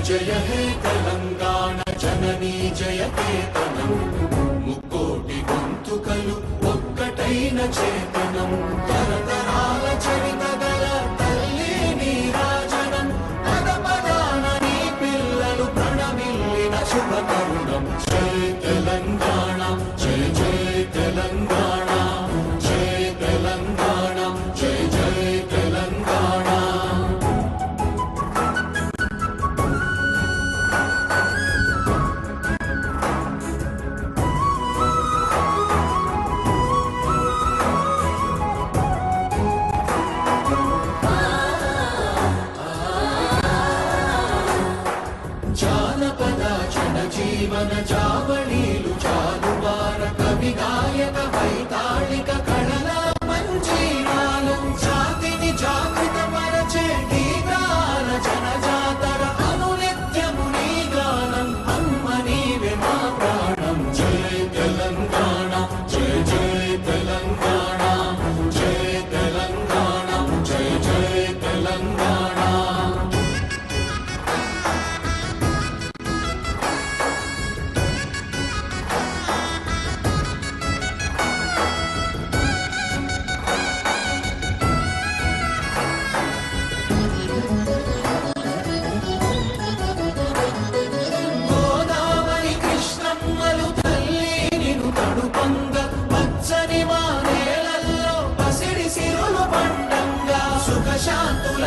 జయ హే తెలంగాణ జననీ జయకేతనం ముక్కోటి గొంతుకలు ఒక్కటైన చేతనం తరతరాల చరిత గల తల్లి నీరాజనం పద పదాన నీ పిల్లలు ప్రణమిల్లిన శుభ తరుణం జయ తెలంగాణ జయ జయ తెలంగాణ జయ తెలంగాణ జయ జయ తెలంగాణ జానపద జనజీవన జావళీలు జాలువార కవి గాయక వైతాళిక కళల మంజీరాలు జాతిని జాగృతపరచే గీతాల జనజాతర అనునిత్యము నీ గానం అమ్మ నీవే మా ప్రాణం జయ తెలంగాణ జయ జయ తెలంగాణ జయ తెలంగాణ జయ జయ తెలంగాణ శాంతుల